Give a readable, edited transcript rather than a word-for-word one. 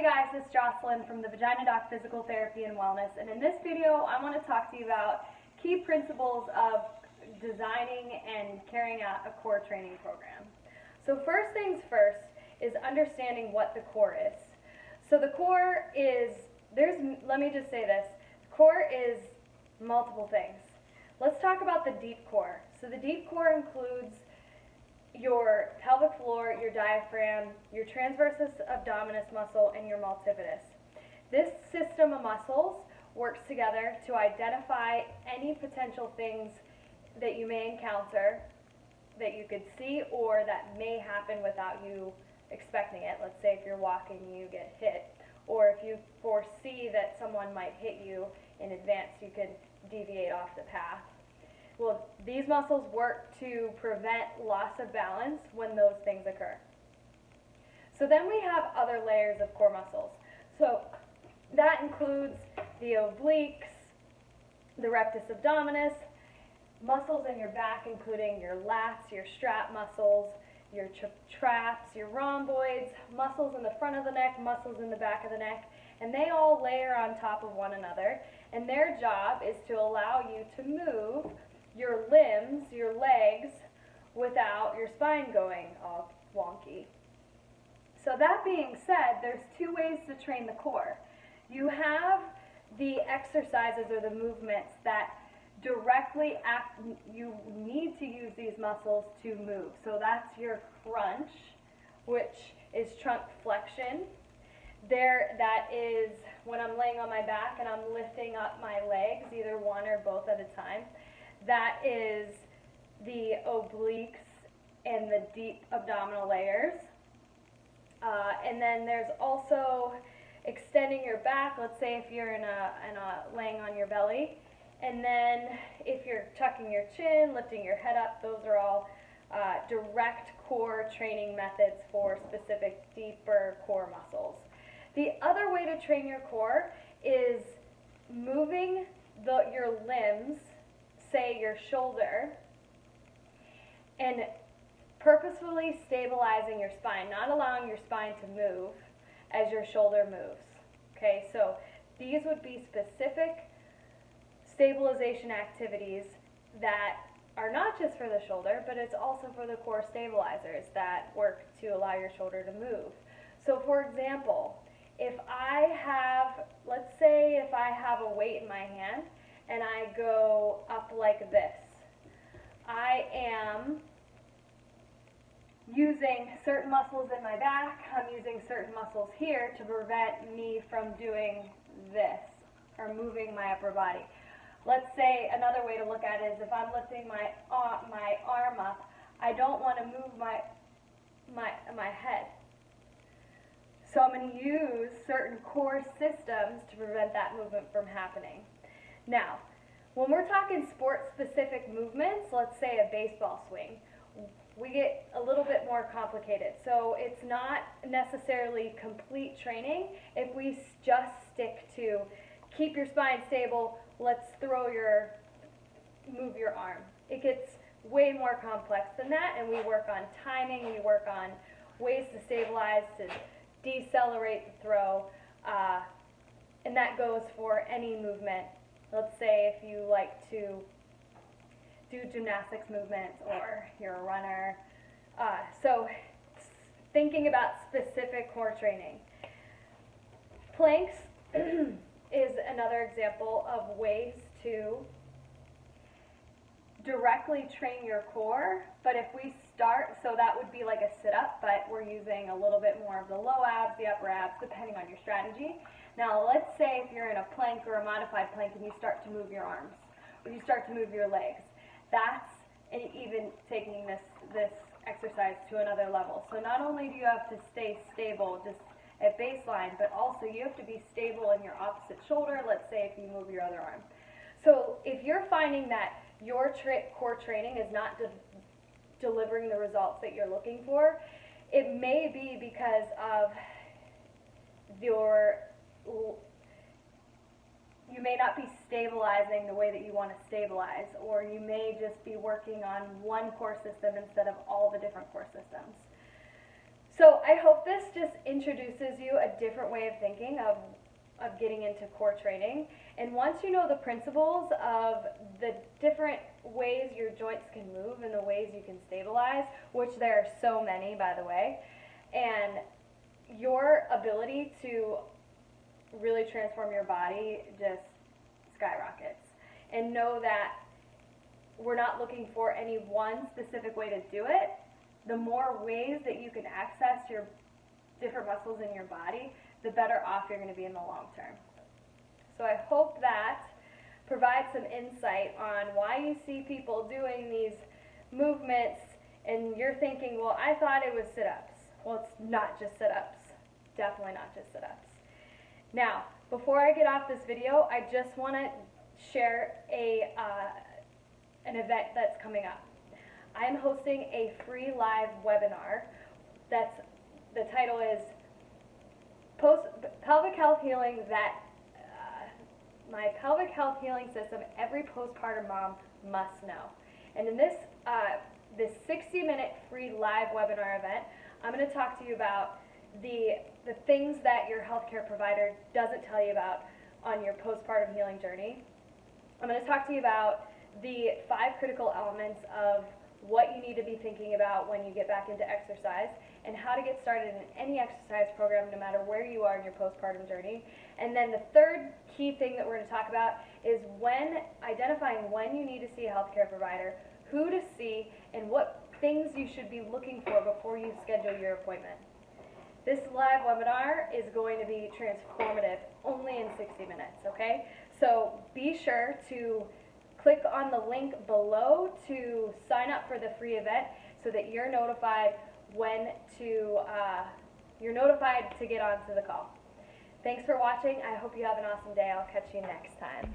guys, this is Jocelyn from the Vagina Doc Physical Therapy and Wellness, and in this video I want to talk to you about key principles of designing and carrying out a core training program. So first things first is understanding what the core is. So the core is, let me just say this, core is multiple things. Let's talk about the deep core. So the deep core includes your pelvic floor, your diaphragm, your transversus abdominis muscle, and your multifidus. This system of muscles works together to identify any potential things that you may encounter that you could see or that may happen without you expecting it. Let's say if you're walking and you get hit, or if you foresee that someone might hit you in advance, you can deviate off the path. Well, these muscles work to prevent loss of balance when those things occur. So then we have other layers of core muscles. So that includes the obliques, the rectus abdominis, muscles in your back including your lats, your strap muscles, your traps, your rhomboids, muscles in the front of the neck, muscles in the back of the neck, and they all layer on top of one another, and their job is to allow you to move your limbs, your legs, without your spine going all wonky. So that being said, there's two ways to train the core. You have the exercises or the movements that directly you need to use these muscles to move. So that's your crunch, which is trunk flexion. That is when I'm laying on my back and I'm lifting up my legs, either one or both at a time. That is the obliques and the deep abdominal layers. And then there's also extending your back. Let's say if you're laying on your belly. And then if you're tucking your chin, lifting your head up, those are all direct core training methods for specific deeper core muscles. The other way to train your core is moving your limbs, say your shoulder, and purposefully stabilizing your spine, not allowing your spine to move as your shoulder moves. Okay, so these would be specific stabilization activities that are not just for the shoulder, but it's also for the core stabilizers that work to allow your shoulder to move. So for example, let's say if I have a weight in my hand and I go up like this, I am using certain muscles in my back, I'm using certain muscles here to prevent me from doing this or moving my upper body. Let's say another way to look at it is if I'm lifting my arm up, I don't want to move my head. So I'm going to use certain core systems to prevent that movement from happening. Now, when we're talking sport-specific movements, let's say a baseball swing, we get a little bit more complicated. So it's not necessarily complete training if we just stick to keep your spine stable, let's move your arm. It gets way more complex than that, and we work on timing, we work on ways to stabilize, to decelerate the throw, and that goes for any movement. Let's say if you like to do gymnastics movements or you're a runner. So thinking about specific core training. Planks is another example of ways to directly train your core, but if we start, so that would be like a sit-up, but we're using a little bit more of the low abs, the upper abs, depending on your strategy. Now let's say if you're in a plank or a modified plank and you start to move your arms, or you start to move your legs, that's even taking this exercise to another level. So not only do you have to stay stable just at baseline, but also you have to be stable in your opposite shoulder, let's say if you move your other arm. So if you're finding that your core training is not delivering the results that you're looking for, it may be because of you may not be stabilizing the way that you want to stabilize, or you may just be working on one core system instead of all the different core systems. So I hope this just introduces you a different way of thinking of getting into core training. And once you know the principles of the different ways your joints can move and the ways you can stabilize, which there are so many, by the way, and your ability to really transform your body just skyrockets. And know that we're not looking for any one specific way to do it. The more ways that you can access your different muscles in your body, the better off you're going to be in the long term. So I hope that provides some insight on why you see people doing these movements and you're thinking, well, I thought it was sit-ups. Well, it's not just sit-ups. Definitely not just sit-ups. Now, before I get off this video, I just want to share an event that's coming up. I am hosting a free live webinar. The title is Pelvic Health Healing That My Pelvic Health Healing System Every Postpartum Mom Must Know. And in this 60-minute free live webinar event, I'm going to talk to you about the things that your healthcare provider doesn't tell you about on your postpartum healing journey. I'm going to talk to you about the 5 critical elements of what you need to be thinking about when you get back into exercise, and how to get started in any exercise program no matter where you are in your postpartum journey. And then the third key thing that we're going to talk about is identifying when you need to see a healthcare provider, who to see, and what things you should be looking for before you schedule your appointment. This live webinar is going to be transformative, only in 60 minutes, okay? So be sure to click on the link below to sign up for the free event so that you're notified to get onto the call. Thanks for watching. I hope you have an awesome day. I'll catch you next time.